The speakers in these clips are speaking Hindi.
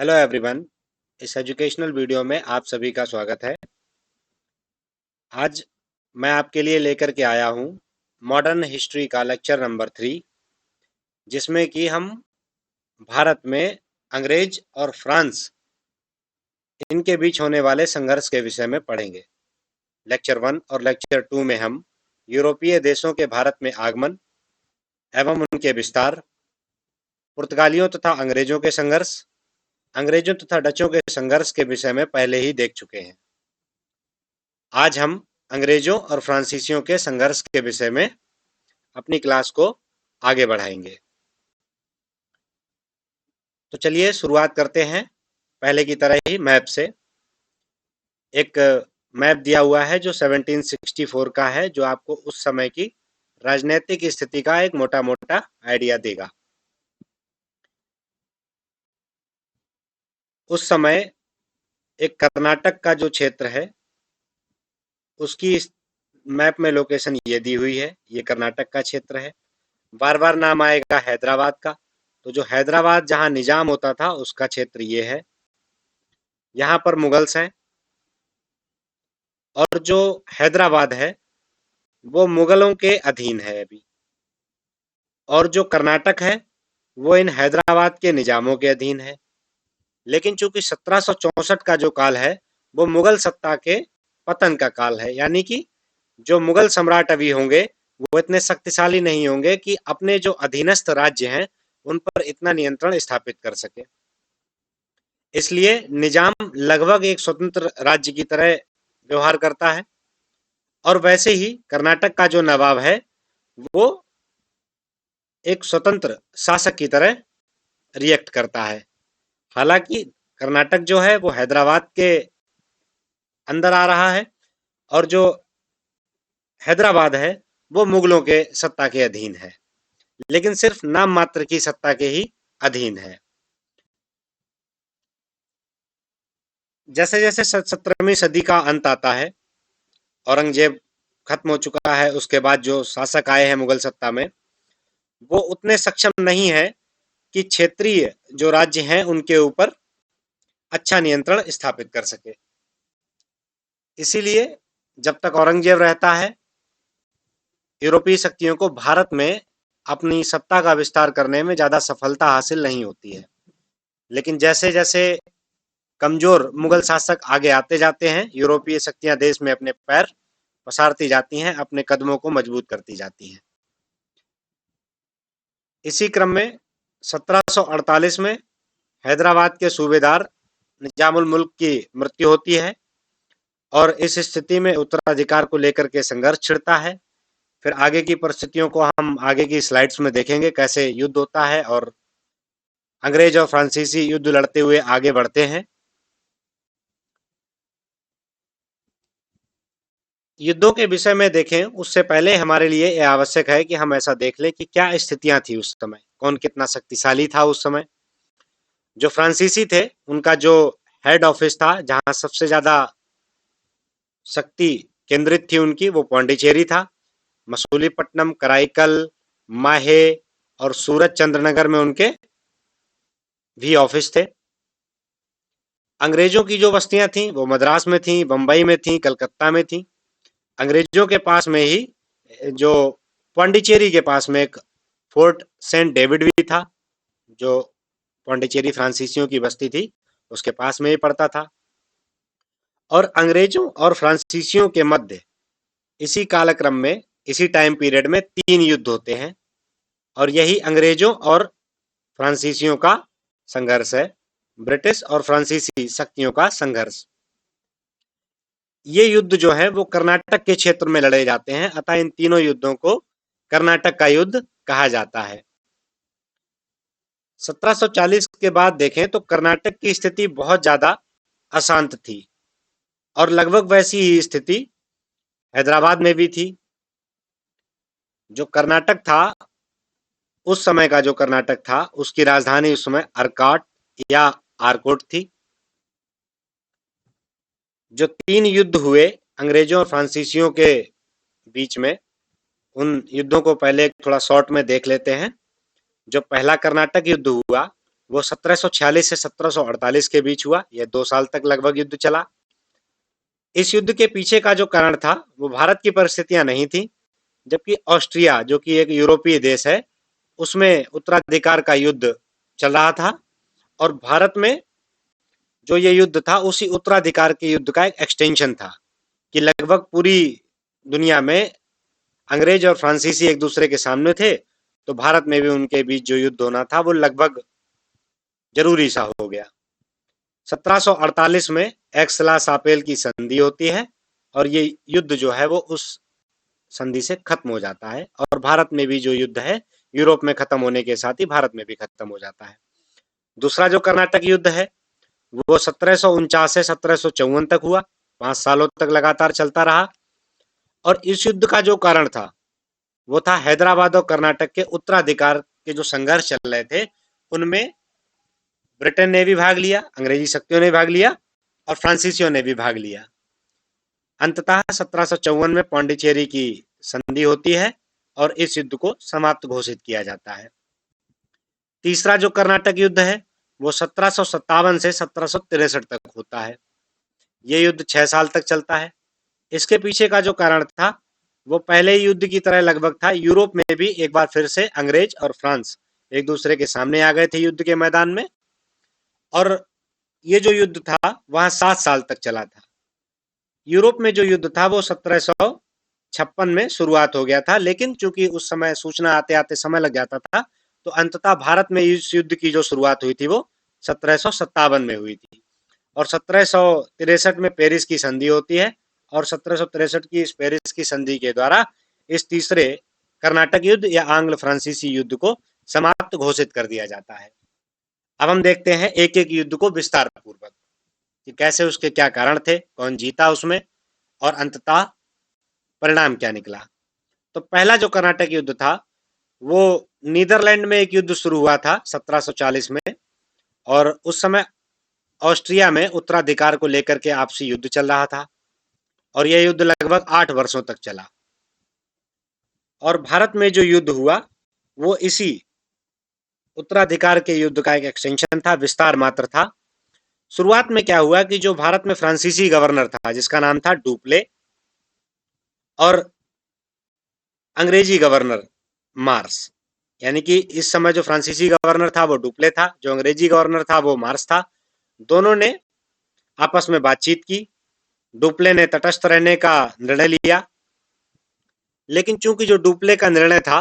Hello everyone. इस एजुकेशनल वीडियो में आप सभी का स्वागत है। आज मैं आपके लिए लेकर के आया हूँ मॉडर्न हिस्ट्री का लेक्चर नंबर 3, जिसमें कि हम भारत में अंग्रेज और फ्रांस इनके बीच होने वाले संघर्ष के विषय में पढ़ेंगे। लेक्चर 1 और लेक्चर 2 में हम यूरोपीय देशों के भारत में आगमन एवं उनके विस्तार, पुर्तगालियों तथा अंग्रेजों के संघर्ष, अंग्रेजों तथा डचों के संघर्ष के विषय में पहले ही देख चुके हैं। आज हम अंग्रेजों और फ्रांसीसियों के संघर्ष के विषय में अपनी क्लास को आगे बढ़ाएंगे। तो चलिए शुरुआत करते हैं पहले की तरह ही मैप से। एक मैप दिया हुआ है जो 1764 का है, जो आपको उस समय की राजनीतिक स्थिति का एक मोटा मोटा आइडिया देगा। उस समय एक कर्नाटक का जो क्षेत्र है उसकी मैप में लोकेशन ये दी हुई है। ये कर्नाटक का क्षेत्र है। बार बार नाम आएगा हैदराबाद का, तो जो हैदराबाद जहां निजाम होता था उसका क्षेत्र ये है। यहाँ पर मुगल्स हैं और जो हैदराबाद है वो मुगलों के अधीन है अभी, और जो कर्नाटक है वो इन हैदराबाद के निजामों के अधीन है। लेकिन चूंकि 1764 का जो काल है वो मुगल सत्ता के पतन का काल है, यानी कि जो मुगल सम्राट अभी होंगे वो इतने शक्तिशाली नहीं होंगे कि अपने जो अधीनस्थ राज्य हैं उन पर इतना नियंत्रण स्थापित कर सके। इसलिए निजाम लगभग एक स्वतंत्र राज्य की तरह व्यवहार करता है, और वैसे ही कर्नाटक का जो नवाब है वो एक स्वतंत्र शासक की तरह रिएक्ट करता है। हालांकि कर्नाटक जो है वो हैदराबाद के अंदर आ रहा है, और जो हैदराबाद है वो मुगलों के सत्ता के अधीन है, लेकिन सिर्फ नाम मात्र की सत्ता के ही अधीन है। जैसे जैसे 17वीं सदी का अंत आता है, औरंगजेब खत्म हो चुका है, उसके बाद जो शासक आए हैं मुगल सत्ता में वो उतने सक्षम नहीं है कि क्षेत्रीय जो राज्य हैं उनके ऊपर अच्छा नियंत्रण स्थापित कर सके। इसीलिए जब तक औरंगजेब रहता है यूरोपीय शक्तियों को भारत में अपनी सत्ता का विस्तार करने में ज्यादा सफलता हासिल नहीं होती है। लेकिन जैसे जैसे कमजोर मुगल शासक आगे आते जाते हैं, यूरोपीय शक्तियां देश में अपने पैर पसारती जाती हैं, अपने कदमों को मजबूत करती जाती हैं। इसी क्रम में 1748 में हैदराबाद के सूबेदार निजामुल मुल्क की मृत्यु होती है, और इस स्थिति में उत्तराधिकार को लेकर के संघर्ष छिड़ता है। फिर आगे की परिस्थितियों को हम आगे की स्लाइड्स में देखेंगे, कैसे युद्ध होता है और अंग्रेज और फ्रांसीसी युद्ध लड़ते हुए आगे बढ़ते हैं। युद्धों के विषय में देखें उससे पहले हमारे लिए यह आवश्यक है कि हम ऐसा देख लें कि क्या स्थितियां थी उस समय, कौन कितना शक्तिशाली था उस समय। जो फ्रांसीसी थे उनका जो हेड ऑफिस था, जहां सबसे ज्यादा शक्ति केंद्रित थी उनकी, वो पौंडीचेरी था। मसूलीपट्टनम, कराईकल, माहे और सूरत चंद्रनगर में उनके भी ऑफिस थे। अंग्रेजों की जो बस्तियां थीं वो मद्रास में थीं, बंबई में थीं, कलकत्ता में थीं। अंग्रेजों के पास में ही जो पौंडीचेरी के पास में एक फोर्ट सेंट डेविड भी था, जो पौंडीचेरी फ्रांसीसियों की बस्ती थी उसके पास में ही पड़ता था। और अंग्रेजों और फ्रांसीसियों के मध्य इसी कालक्रम में, इसी टाइम पीरियड में 3 युद्ध होते हैं, और यही अंग्रेजों और फ्रांसीसियों का संघर्ष है, ब्रिटिश और फ्रांसीसी शक्तियों का संघर्ष। ये युद्ध जो है वो कर्नाटक के क्षेत्र में लड़े जाते हैं, अतः इन तीनों युद्धों को कर्नाटक का युद्ध कहा जाता है। 1740 के बाद देखें तो कर्नाटक की स्थिति बहुत ज्यादा अशांत थी, और लगभग वैसी ही स्थिति हैदराबाद में भी थी। जो कर्नाटक था, उस समय का जो कर्नाटक था उसकी राजधानी उस समय अर्काट या आरकोट थी। जो 3 युद्ध हुए अंग्रेजों और फ्रांसीसियों के बीच में, उन युद्धों को पहले थोड़ा शॉर्ट में देख लेते हैं। जो पहला कर्नाटक युद्ध हुआ वो 1746 से 1748 के बीच हुआ। यह 2 साल तक लगभग युद्ध चला। इस युद्ध के पीछे का जो कारण था वो भारत की परिस्थितियां नहीं थी, जबकि ऑस्ट्रिया जो कि एक यूरोपीय देश है, उसमें उत्तराधिकार का युद्ध चल रहा था। और भारत में जो ये युद्ध था उसी उत्तराधिकार के युद्ध का एक एक्सटेंशन था कि लगभग पूरी दुनिया में अंग्रेज और फ्रांसीसी एक दूसरे के सामने थे, तो भारत में भी उनके बीच जो युद्ध होना था वो लगभग जरूरी सा हो गया। 1748 में एक्सला-शापेल की संधि होती है और ये युद्ध जो है वो उस संधि से खत्म हो जाता है। और भारत में भी जो युद्ध है यूरोप में खत्म होने के साथ ही भारत में भी खत्म हो जाता है। दूसरा जो कर्नाटक युद्ध है वो 1749 से 1754 तक हुआ। 5 सालों तक लगातार चलता रहा। और इस युद्ध का जो कारण था वो था हैदराबाद और कर्नाटक के उत्तराधिकार के जो संघर्ष चल रहे थे, उनमें ब्रिटेन ने भी भाग लिया, अंग्रेजी शक्तियों ने भाग लिया और फ्रांसीसियों ने भी भाग लिया। अंततः 1754 में पौंडीचेरी की संधि होती है और इस युद्ध को समाप्त घोषित किया जाता है। तीसरा जो कर्नाटक युद्ध है वो 1757 से 1763 तक होता है। ये युद्ध 6 साल तक चलता है। इसके पीछे का जो कारण था वो पहले युद्ध की तरह लगभग था। यूरोप में भी एक बार फिर से अंग्रेज और फ्रांस एक दूसरे के सामने आ गए थे युद्ध के मैदान में। और ये जो युद्ध था वहां 7 साल तक चला था। यूरोप में जो युद्ध था वो 1756 में शुरुआत हो गया था, लेकिन चूंकि उस समय सूचना आते आते समय लग जाता था, तो अंततः भारत में इस युद्ध की जो शुरुआत हुई थी वो 1757 में हुई थी। और 1763 में पेरिस की संधि होती है और 1763 की इस पेरिस की संधि के द्वारा इस तीसरे कर्नाटक युद्ध या आंग्ल फ्रांसीसी युद्ध को समाप्त घोषित कर दिया जाता है। अब हम देखते हैं एक एक युद्ध को विस्तार पूर्वक कि कैसे, उसके क्या कारण थे, कौन जीता उसमें और अंततः परिणाम क्या निकला। तो पहला जो कर्नाटक युद्ध था वो नीदरलैंड में एक युद्ध शुरू हुआ था 1740 में। और उस समय ऑस्ट्रिया में उत्तराधिकार को लेकर के आपसी युद्ध चल रहा था और यह युद्ध लगभग 8 वर्षों तक चला। और भारत में जो युद्ध हुआ वो इसी उत्तराधिकार के युद्ध का एक एक्सटेंशन था, विस्तार मात्र था। शुरुआत में क्या हुआ कि जो भारत में फ्रांसीसी गवर्नर था जिसका नाम था डुप्ले और अंग्रेजी गवर्नर मार्स, यानी कि इस समय जो फ्रांसीसी गवर्नर था वो डुप्ले था, जो अंग्रेजी गवर्नर था वो मार्स था। दोनों ने आपस में बातचीत की। डुप्ले ने तटस्थ रहने का निर्णय लिया, लेकिन चूंकि जो डुप्ले का निर्णय था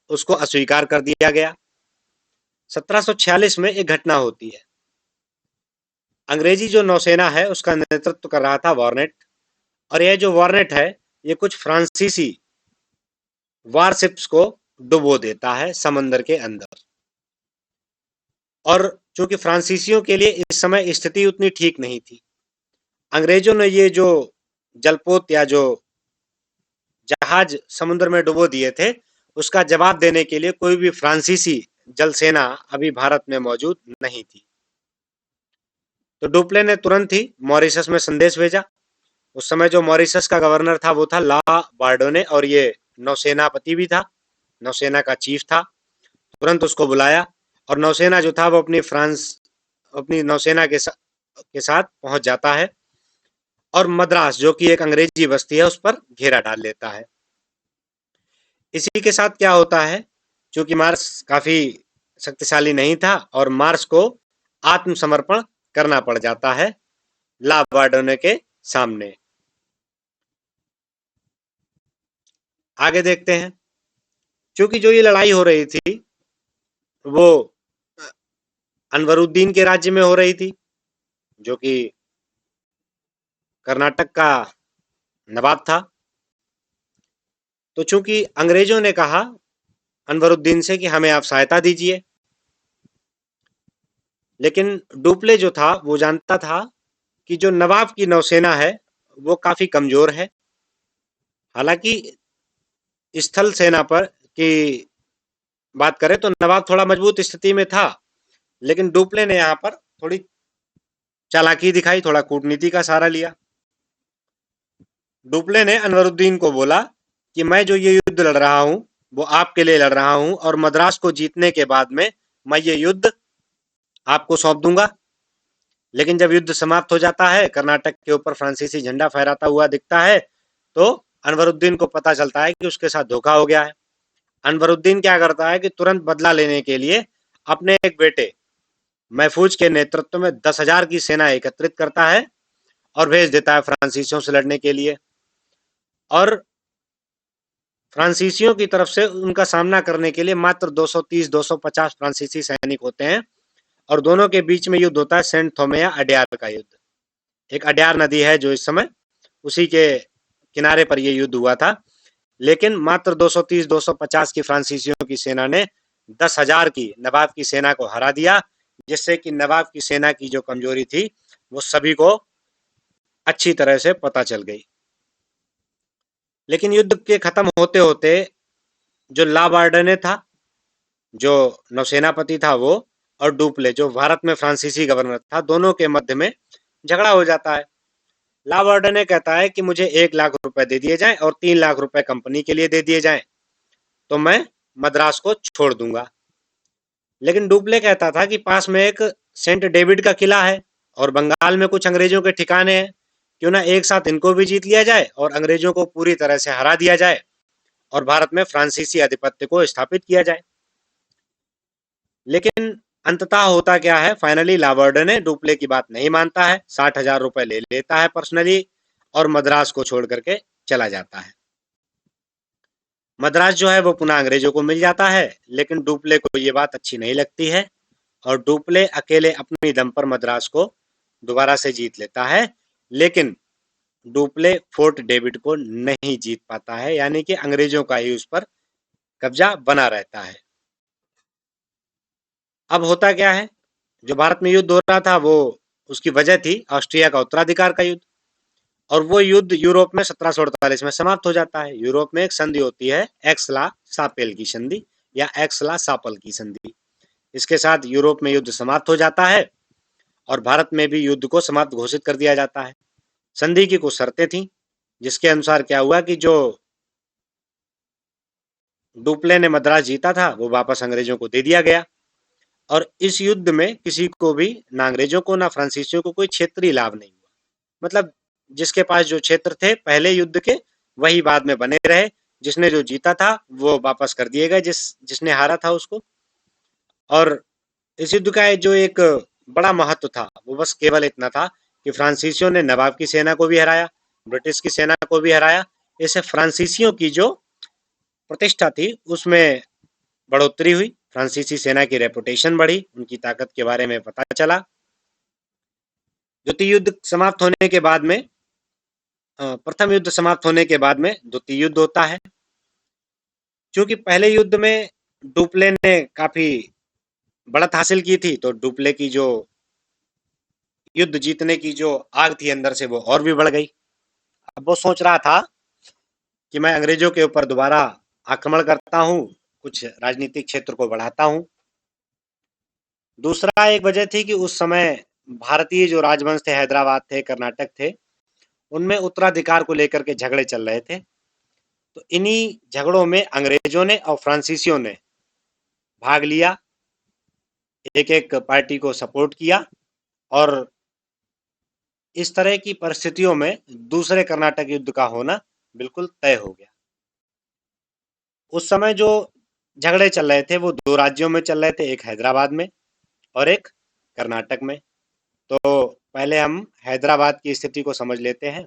उसको अस्वीकार कर दिया गया। 1746 में एक घटना होती है। अंग्रेजी जो नौसेना है उसका नेतृत्व कर रहा था वॉर्नेट, और यह जो वॉर्नेट है ये कुछ फ्रांसीसी वारशिप्स को डुबो देता है समंदर के अंदर। और चूंकि फ्रांसीसियों के लिए इस समय स्थिति उतनी ठीक नहीं थी, अंग्रेजों ने ये जो जलपोत या जो जहाज समुद्र में डुबो दिए थे उसका जवाब देने के लिए कोई भी फ्रांसीसी जल सेना अभी भारत में मौजूद नहीं थी। तो डुप्ले ने तुरंत ही मॉरिशस में संदेश भेजा। उस समय जो मॉरिशस का गवर्नर था वो था ला बार्डोने और ये नौसेनापति भी था, नौसेना का चीफ था। तुरंत उसको बुलाया और नौसेना जो था वो अपनी नौसेना के साथ पहुंच जाता है और मद्रास जो कि एक अंग्रेजी बस्ती है उस पर घेरा डाल लेता है। इसी के साथ क्या होता है, क्योंकि मार्स काफी शक्तिशाली नहीं था और मार्स को आत्मसमर्पण करना पड़ जाता है ला बार्डोने के सामने। आगे देखते हैं। क्योंकि जो ये लड़ाई हो रही थी वो अनवरुद्दीन के राज्य में हो रही थी, जो कि कर्नाटक का नवाब था। तो चूंकि अंग्रेजों ने कहा अनवरुद्दीन से कि हमें आप सहायता दीजिए, लेकिन डुप्ले जो था वो जानता था कि जो नवाब की नौसेना है वो काफी कमजोर है। हालांकि स्थल सेना पर की बात करें तो नवाब थोड़ा मजबूत स्थिति में था, लेकिन डुप्ले ने यहाँ पर थोड़ी चालाकी दिखाई, थोड़ा कूटनीति का सहारा लिया। डुप्ले ने अनवरुद्दीन को बोला कि मैं जो ये युद्ध लड़ रहा हूं वो आपके लिए लड़ रहा हूं और मद्रास को जीतने के बाद में मैं ये युद्ध आपको सौंप दूंगा। लेकिन जब युद्ध समाप्त हो जाता है, कर्नाटक के ऊपर फ्रांसीसी झंडा फहराता हुआ दिखता है, तो अनवरुद्दीन को पता चलता है कि उसके साथ धोखा हो गया है। अनवरुद्दीन क्या करता है कि तुरंत बदला लेने के लिए अपने एक बेटे महफूज के नेतृत्व में 10,000 की सेना एकत्रित करता है और भेज देता है फ्रांसीसियों से लड़ने के लिए। और फ्रांसीसियों की तरफ से उनका सामना करने के लिए मात्र 230-250 फ्रांसीसी सैनिक होते हैं, और दोनों के बीच में युद्ध होता है सेंट थोमेया अड्यार का युद्ध। एक अड्यार नदी है जो इस समय उसी के किनारे पर यह युद्ध हुआ था। लेकिन मात्र 230-250 की फ्रांसीसियों की सेना ने 10,000 की नवाब की सेना को हरा दिया, जिससे कि नवाब की सेना की जो कमजोरी थी वो सभी को अच्छी तरह से पता चल गई। लेकिन युद्ध के खत्म होते होते जो लावार्डने था, जो नौसेनापति था, वो और डुप्ले जो भारत में फ्रांसीसी गवर्नर था, दोनों के मध्य में झगड़ा हो जाता है। लावार्डने कहता है कि मुझे 1 लाख रुपए दे दिए जाएं और 3 लाख रुपए कंपनी के लिए दे दिए जाएं, तो मैं मद्रास को छोड़ दूंगा। लेकिन डुप्ले कहता था कि पास में एक सेंट डेविड का किला है और बंगाल में कुछ अंग्रेजों के ठिकाने हैं, क्यों ना एक साथ इनको भी जीत लिया जाए और अंग्रेजों को पूरी तरह से हरा दिया जाए और भारत में फ्रांसीसी आधिपत्य को स्थापित किया जाए। लेकिन अंततः होता क्या है, फाइनली लावार्डने डुप्ले की बात नहीं मानता है, 60,000 रुपए ले लेता है पर्सनली और मद्रास को छोड़ करके चला जाता है। मद्रास जो है वो पुनः अंग्रेजों को मिल जाता है, लेकिन डुप्ले को ये बात अच्छी नहीं लगती है और डुप्ले अकेले अपनी दम पर मद्रास को दोबारा से जीत लेता है। लेकिन डुप्ले फोर्ट डेविड को नहीं जीत पाता है, यानी कि अंग्रेजों का ही उस पर कब्जा बना रहता है। अब होता क्या है, जो भारत में युद्ध हो रहा था वो उसकी वजह थी ऑस्ट्रिया का उत्तराधिकार का युद्ध, और वो युद्ध यूरोप में 1748 में समाप्त हो जाता है। यूरोप में एक संधि होती है, एक्सला सापेल की संधि या एक्सला सापल की संधि। इसके साथ यूरोप में युद्ध समाप्त हो जाता है और भारत में भी युद्ध को समाप्त घोषित कर दिया जाता है। संधि की कुछ शर्तें थी, जिसके अनुसार क्या हुआ कि जो डुप्ले ने मद्रास जीता था वो वापस अंग्रेजों को दे दिया गया, और इस युद्ध में किसी को भी, ना अंग्रेजों को ना फ्रांसीसियों को, कोई क्षेत्रीय लाभ नहीं हुआ। मतलब जिसके पास जो क्षेत्र थे पहले युद्ध के, वही बाद में बने रहे। जिसने जो जीता था वो वापस कर दिए गए जिसने हारा था उसको। और इस युद्ध का जो एक बड़ा महत्व था वो बस केवल इतना था कि फ्रांसीसियों ने नवाब की सेना को भी हराया, ब्रिटिश की सेना को भी हराया। इससे फ्रांसीसियों की जो प्रतिष्ठा थी उसमें बढ़ोतरी हुई, फ्रांसीसी सेना की रेपुटेशन बढ़ी, उनकी ताकत के बारे में पता चला। द्वितीय युद्ध समाप्त होने के बाद में प्रथम युद्ध समाप्त होने के बाद में द्वितीय युद्ध होता है। क्योंकि पहले युद्ध में डुप्ले ने काफी बढ़त हासिल की थी, तो डुप्ले की जो युद्ध जीतने की जो आग थी अंदर से वो और भी बढ़ गई। अब वो सोच रहा था कि मैं अंग्रेजों के ऊपर दोबारा आक्रमण करता हूँ, कुछ राजनीतिक क्षेत्र को बढ़ाता हूँ। दूसरा एक वजह थी कि उस समय भारतीय जो राजवंश थे, हैदराबाद थे, कर्नाटक थे, उनमें उत्तराधिकार को लेकर के झगड़े चल रहे थे। तो इन्हीं झगड़ों में अंग्रेजों ने और फ्रांसीसियों ने भाग लिया, एक एक पार्टी को सपोर्ट किया, और इस तरह की परिस्थितियों में दूसरे कर्नाटक युद्ध का होना बिल्कुल तय हो गया। उस समय जो झगड़े चल रहे थे वो दो राज्यों में चल रहे थे, एक हैदराबाद में और एक कर्नाटक में। तो पहले हम हैदराबाद की स्थिति को समझ लेते हैं।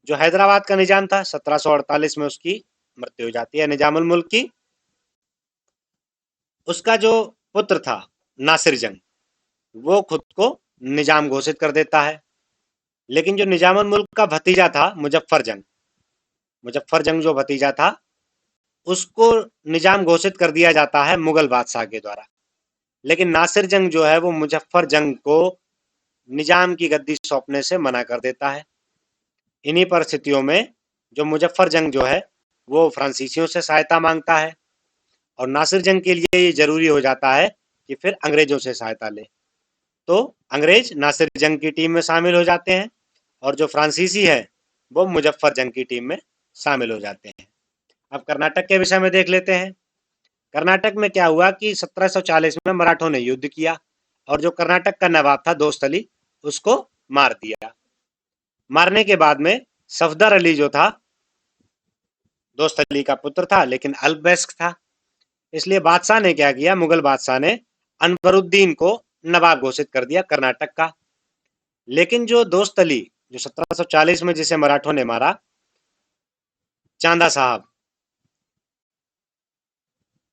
जो हैदराबाद का निजाम था, 1748 में उसकी मृत्यु हो जाती है, निजामुल मुल्क की। उसका जो पुत्र था नासिर जंग, वो खुद को निजाम घोषित कर देता है। लेकिन जो निजामुल मुल्क का भतीजा था मुजफ्फर जंग, मुजफ्फर जंग जो भतीजा था, उसको निजाम घोषित कर दिया जाता है मुगल बादशाह के द्वारा। लेकिन नासिर जंग जो है वो मुजफ्फर जंग को निजाम की गद्दी सौंपने से मना कर देता है। इन्हीं परिस्थितियों में जो मुजफ्फर जंग जो है वो फ्रांसीसियों से सहायता मांगता है, और नासिर जंग के लिए ये जरूरी हो जाता है कि फिर अंग्रेजों से सहायता ले। तो अंग्रेज नासिर जंग की टीम में शामिल हो जाते हैं और जो फ्रांसीसी है वो मुजफ्फर जंग की टीम में शामिल हो जाते हैं। अब कर्नाटक के विषय में देख लेते हैं। कर्नाटक में क्या हुआ कि 1740 में मराठों ने युद्ध किया और जो कर्नाटक का नवाब था दोस्त अली, उसको मार दिया। मारने के बाद में सफदर अली जो था, दोस्त अली का पुत्र था लेकिन अल्पवयस्क था, इसलिए बादशाह ने क्या किया, मुगल बादशाह ने अनवरुद्दीन को नवाब घोषित कर दिया कर्नाटक का। लेकिन जो दोस्त अली, जो 1740 में जिसे मराठों ने मारा, चांदा साहब,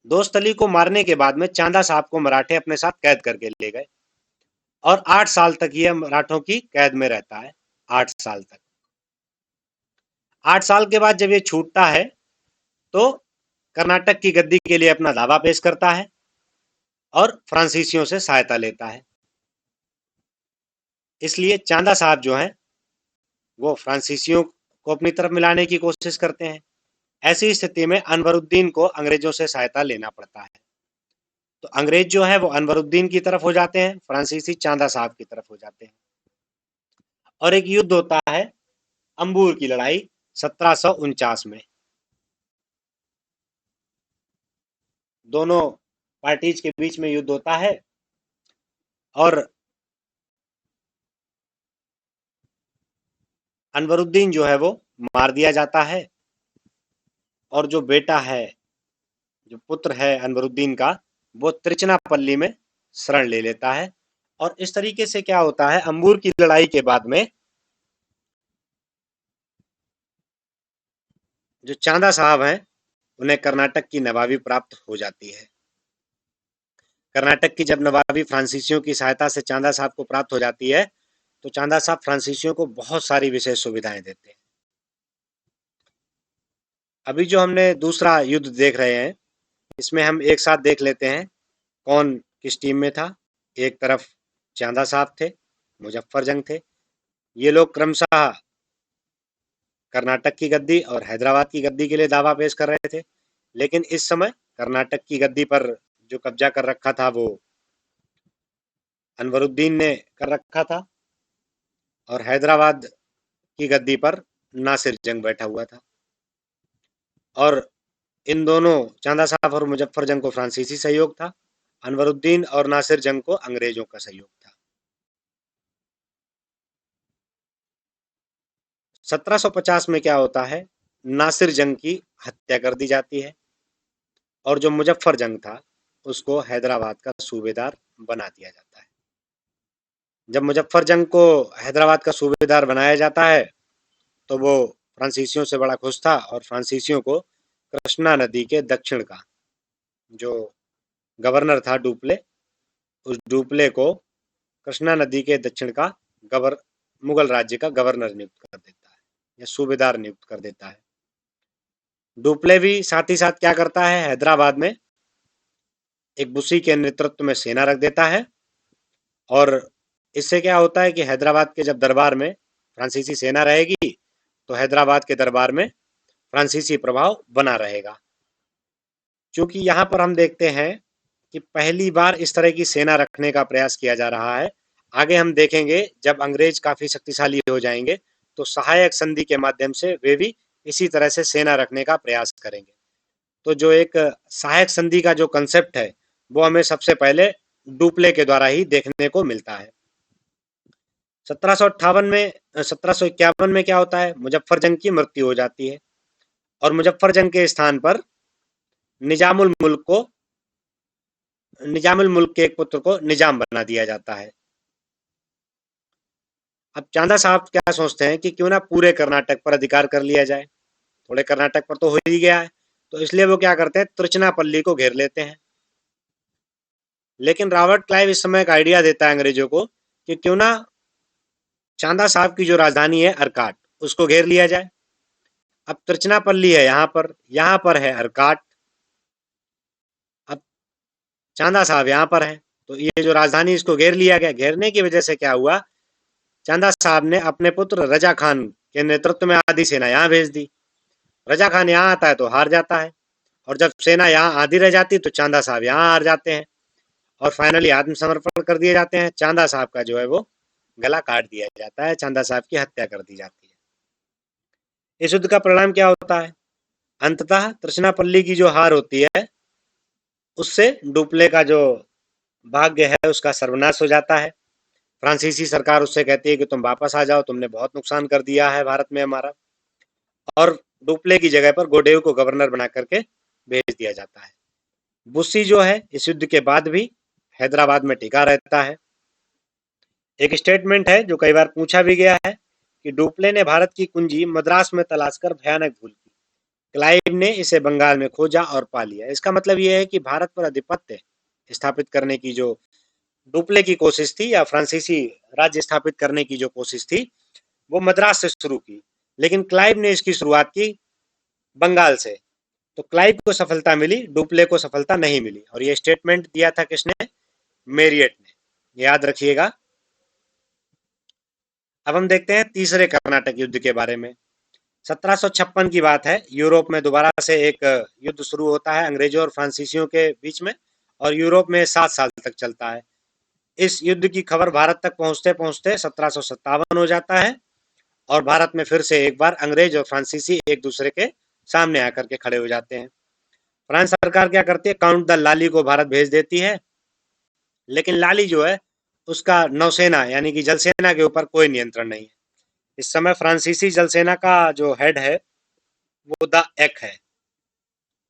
दोस्त अली को मारने के बाद में चांदा साहब को मराठे अपने साथ कैद करके ले गए और 8 साल तक ये मराठों की कैद में रहता है। 8 साल तक। 8 साल के बाद जब ये छूटता है तो कर्नाटक की गद्दी के लिए अपना दावा पेश करता है और फ्रांसीसियों से सहायता लेता है। इसलिए चांदा साहब जो हैं वो फ्रांसीसियों को अपनी तरफ मिलाने की कोशिश करते हैं। ऐसी स्थिति में अनवरुद्दीन को अंग्रेजों से सहायता लेना पड़ता है। तो अंग्रेज जो है वो अनवरुद्दीन की तरफ हो जाते हैं, फ्रांसीसी चांदा साहब की तरफ हो जाते हैं और एक युद्ध होता है, अंबूर की लड़ाई 1749 में। दोनों पार्टीज के बीच में युद्ध होता है और अनवरुद्दीन जो है वो मार दिया जाता है और जो बेटा है, जो पुत्र है अनवरुद्दीन का, वो त्रिचनापल्ली में शरण ले लेता है। और इस तरीके से क्या होता है, अंबूर की लड़ाई के बाद में जो चांदा साहब हैं उन्हें कर्नाटक की नवाबी प्राप्त हो जाती है। कर्नाटक की जब नवाबी फ्रांसीसियों की सहायता से चांदा साहब को प्राप्त हो जाती है तो चांदा साहब फ्रांसीसियों को बहुत सारी विशेष सुविधाएं देते हैं। अभी जो हमने दूसरा युद्ध देख रहे हैं, इसमें हम एक साथ देख लेते हैं कौन किस टीम में था। एक तरफ चांदा साहब थे, मुजफ्फर जंग थे। ये लोग क्रमशः कर्नाटक की गद्दी और हैदराबाद की गद्दी के लिए दावा पेश कर रहे थे, लेकिन इस समय कर्नाटक की गद्दी पर जो कब्जा कर रखा था वो अनवरुद्दीन ने कर रखा था और हैदराबाद की गद्दी पर नासिर जंग बैठा हुआ था। और इन दोनों, चांदा साहब और मुजफ्फर जंग को फ्रांसीसी सहयोग था, अनवरुद्दीन और नासिर जंग को अंग्रेजों का सहयोग था। 1750 में क्या होता है, नासिर जंग की हत्या कर दी जाती है और जो मुजफ्फर जंग था उसको हैदराबाद का सूबेदार बना दिया जाता है। जब मुजफ्फर जंग को हैदराबाद का सूबेदार बनाया जाता है तो वो फ्रांसीसियों से बड़ा खुश था और फ्रांसीसियों को कृष्णा नदी के दक्षिण का जो गवर्नर था डुप्ले, उस डुप्ले को कृष्णा नदी के दक्षिण का मुगल राज्य का गवर्नर नियुक्त कर देता है या सूबेदार नियुक्त कर देता है। डुप्ले भी साथ ही साथ क्या करता है, हैदराबाद में एक बुशी के नेतृत्व में सेना रख देता है और इससे क्या होता है कि हैदराबाद के जब दरबार में फ्रांसीसी सेना रहेगी तो हैदराबाद के दरबार में फ्रांसीसी प्रभाव बना रहेगा। क्योंकि यहाँ पर हम देखते हैं कि पहली बार इस तरह की सेना रखने का प्रयास किया जा रहा है। आगे हम देखेंगे जब अंग्रेज काफी शक्तिशाली हो जाएंगे तो सहायक संधि के माध्यम से वे भी इसी तरह से सेना रखने का प्रयास करेंगे। तो जो एक सहायक संधि का जो कंसेप्ट है वो हमें सबसे पहले डुप्ले के द्वारा ही देखने को मिलता है। 1751 में क्या होता है, मुजफ्फर जंग की मृत्यु हो जाती है और मुजफ्फर जंग के स्थान पर निजामुल मुल्क के एक पुत्र को निजाम बना दिया जाता है। अब चांदा साहब क्या सोचते हैं कि क्यों ना पूरे कर्नाटक पर अधिकार कर लिया जाए, थोड़े कर्नाटक पर तो हो ही गया है, तो इसलिए वो क्या करते हैं, तिरुचिनापल्ली को घेर लेते हैं। लेकिन रॉबर्ट क्लाइव इस समय एक आइडिया देता है अंग्रेजों को कि क्यों ना चांदा साहब की जो राजधानी है अरकाट, उसको घेर लिया जाए। अब तिरुचिनापल्ली है यहाँ पर है अरकाट, अब चांदा साहब यहाँ पर है, तो ये जो राजधानी इसको घेर लिया गया। घेरने की वजह से क्या हुआ, चांदा साहब ने अपने पुत्र रजा खान के नेतृत्व में आधी सेना यहाँ भेज दी। रजा खान यहाँ आता है तो हार जाता है और जब सेना यहाँ आधी रह जाती तो चांदा साहब यहाँ हार जाते हैं और फाइनली आत्मसमर्पण कर दिए जाते हैं। चांदा साहब का जो है वो गला काट दिया जाता है, चांदा साहब की हत्या कर दी जाती है। इस युद्ध का परिणाम क्या होता है, अंततः तिरुचिनापल्ली की जो हार होती है उससे डुप्ले का जो भाग्य है उसका सर्वनाश हो जाता है। फ्रांसीसी सरकार उससे कहती है कि तुम वापस आ जाओ, तुमने बहुत नुकसान कर दिया है भारत में हमारा। और डुप्ले की जगह पर गोडेयू को गवर्नर बना करके भेज दिया जाता है। बुस्सी जो है इस युद्ध के बाद भी हैदराबाद में टिका रहता है। एक स्टेटमेंट है जो कई बार पूछा भी गया है कि डुप्ले ने भारत की कुंजी मद्रास में तलाश कर भयानक भूल की, क्लाइव ने इसे बंगाल में खोजा और पा लिया। इसका मतलब यह है कि भारत पर आधिपत्य स्थापित करने की जो डुप्ले की कोशिश थी या फ्रांसीसी राज्य स्थापित करने की जो कोशिश थी वो मद्रास से शुरू की, लेकिन क्लाइव ने इसकी शुरुआत की बंगाल से। तो क्लाइव को सफलता मिली, डुप्ले को सफलता नहीं मिली। और ये स्टेटमेंट दिया था किसने? मेरियट ने, याद रखिएगा। अब हम देखते हैं तीसरे कर्नाटक युद्ध के बारे में। 1756 की बात है। यूरोप में दोबारा से एक युद्ध शुरू होता है अंग्रेजों और फ्रांसीसियों के बीच में, और यूरोप में 7 साल तक चलता है। इस युद्ध की खबर भारत तक पहुंचते पहुंचते 1757 हो जाता है, और भारत में फिर से एक बार अंग्रेज और फ्रांसीसी एक दूसरे के सामने आकर के खड़े हो जाते हैं। फ्रांस सरकार क्या करती है? काउंट द लाली को भारत भेज देती है, लेकिन लाली जो है उसका नौसेना यानी कि जल सेना के ऊपर कोई नियंत्रण नहीं है। इस समय फ्रांसीसी जल सेना का जो हेड है वो द एक है,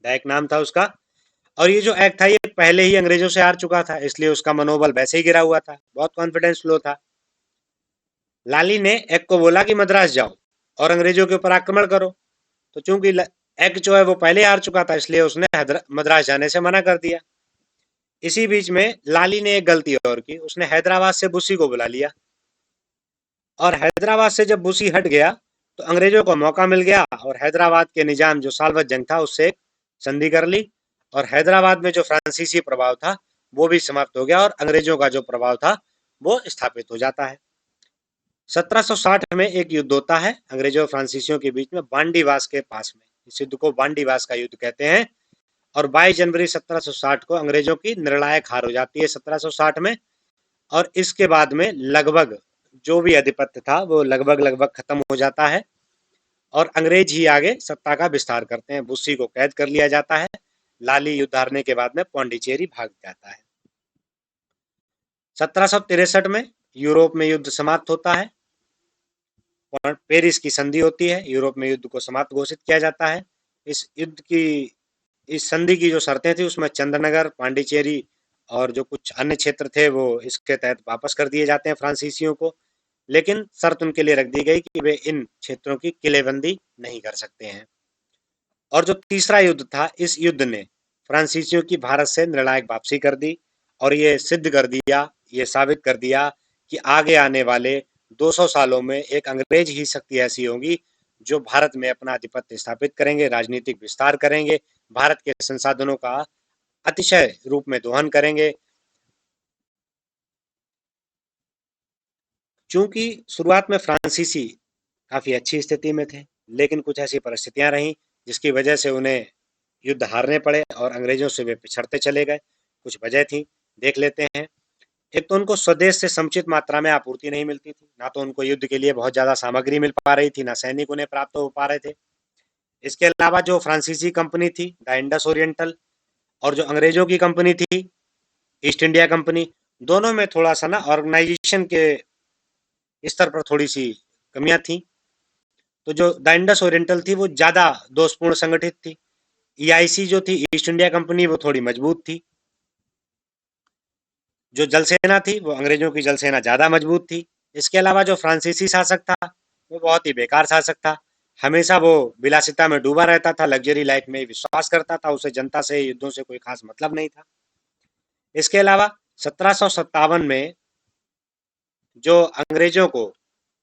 द एक नाम था उसका। और ये जो एक था ये पहले ही अंग्रेजों से हार चुका था, इसलिए उसका मनोबल वैसे ही गिरा हुआ था, बहुत कॉन्फिडेंस लो था। लाली ने एक को बोला कि मद्रास जाओ और अंग्रेजों के ऊपर आक्रमण करो। तो चूंकि एक जो है वो पहले हार चुका था, इसलिए उसने मद्रास जाने से मना कर दिया। इसी बीच में लाली ने एक गलती और की, उसने हैदराबाद से बुस्सी को बुला लिया। और हैदराबाद से जब बुस्सी हट गया तो अंग्रेजों को मौका मिल गया, और हैदराबाद के निजाम जो साल्वत जंग था उससे संधि कर ली, और हैदराबाद में जो फ्रांसीसी प्रभाव था वो भी समाप्त हो गया, और अंग्रेजों का जो प्रभाव था वो स्थापित हो जाता है। 1760 में एक युद्ध होता है अंग्रेजों और फ्रांसीसियों के बीच में बांडीवास के पास में। इस युद्ध को बांडीवास का युद्ध कहते हैं। और 22 जनवरी 1760 को अंग्रेजों की निर्णायक हार हो जाती है 1760 में। और इसके बाद में लगभग जो भी आधिपत्य था वो लगभग लगभग खत्म हो जाता है, और अंग्रेज ही आगे सत्ता का विस्तार करते हैं। बुस्सी को कैद कर लिया जाता है। लाली युद्ध हारने के बाद में पौंडीचेरी भाग जाता है। 1763 में यूरोप में युद्ध समाप्त होता है, पेरिस की संधि होती है, यूरोप में युद्ध को समाप्त घोषित किया जाता है। इस युद्ध की इस संधि की जो शर्तें थी उसमें चंद्रनगर, पांडिचेरी और जो कुछ अन्य क्षेत्र थे वो इसके तहत वापस कर दिए जाते हैं फ्रांसीसियों को, लेकिन शर्त उनके लिए रख दी गई कि वे इन क्षेत्रों की किलेबंदी नहीं कर सकते हैं। और जो तीसरा युद्ध था, इस युद्ध ने फ्रांसीसियों की भारत से निर्णायक वापसी कर दी, और ये सिद्ध कर दिया, ये साबित कर दिया कि आगे आने वाले 200 सालों में एक अंग्रेज ही शक्ति ऐसी होगी जो भारत में अपना आधिपत्य स्थापित करेंगे, राजनीतिक विस्तार करेंगे, भारत के संसाधनों का अतिशय रूप में दोहन करेंगे। चूंकि शुरुआत में फ्रांसीसी काफी अच्छी स्थिति में थे, लेकिन कुछ ऐसी परिस्थितियां रहीं जिसकी वजह से उन्हें युद्ध हारने पड़े और अंग्रेजों से वे पिछड़ते चले गए। कुछ वजह थी, देख लेते हैं। एक तो उनको स्वदेश से समुचित मात्रा में आपूर्ति नहीं मिलती थी, ना तो उनको युद्ध के लिए बहुत ज्यादा सामग्री मिल पा रही थी, ना सैनिक उन्हें प्राप्त हो पा रहे थे। इसके अलावा जो फ्रांसीसी कंपनी थी द इंडस ओरिएंटल, और जो अंग्रेजों की कंपनी थी ईस्ट इंडिया कंपनी, दोनों में थोड़ा सा ना ऑर्गेनाइजेशन के स्तर पर थोड़ी सी कमियां थी। तो जो द इंडस ओरिएंटल थी वो ज्यादा दोषपूर्ण संगठित थी। ईआईसी जो थी ईस्ट इंडिया कंपनी वो थोड़ी मजबूत थी। जो जल सेना थी वो अंग्रेजों की जल सेना ज्यादा मजबूत थी। इसके अलावा जो फ्रांसीसी शासक था वो बहुत ही बेकार शासक था। हमेशा वो विलासिता में डूबा रहता था, लग्जरी लाइफ में विश्वास करता था, उसे जनता से युद्धों से कोई खास मतलब नहीं था। इसके अलावा 1757 में जो अंग्रेजों को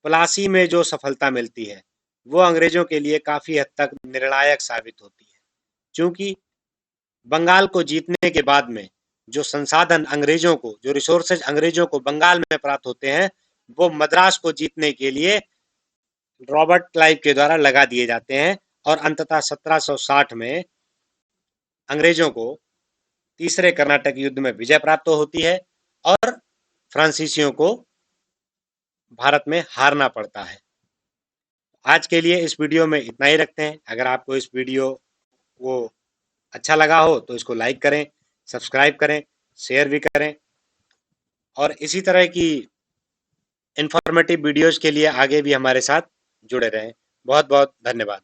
प्लासी में जो सफलता मिलती है वो अंग्रेजों के लिए काफी हद तक निर्णायक साबित होती है, क्योंकि बंगाल को जीतने के बाद में जो संसाधन अंग्रेजों को, जो रिसोर्सेज अंग्रेजों को बंगाल में प्राप्त होते हैं, वो मद्रास को जीतने के लिए रॉबर्ट क्लाइव के द्वारा लगा दिए जाते हैं। और अंततः 1760 में अंग्रेजों को तीसरे कर्नाटक युद्ध में विजय प्राप्त होती है, और फ्रांसीसियों को भारत में हारना पड़ता है। आज के लिए इस वीडियो में इतना ही रखते हैं। अगर आपको इस वीडियो को अच्छा लगा हो तो इसको लाइक करें, सब्सक्राइब करें, शेयर भी करें। और इसी तरह की इंफॉर्मेटिव वीडियोस के लिए आगे भी हमारे साथ जुड़े रहें। बहुत बहुत धन्यवाद।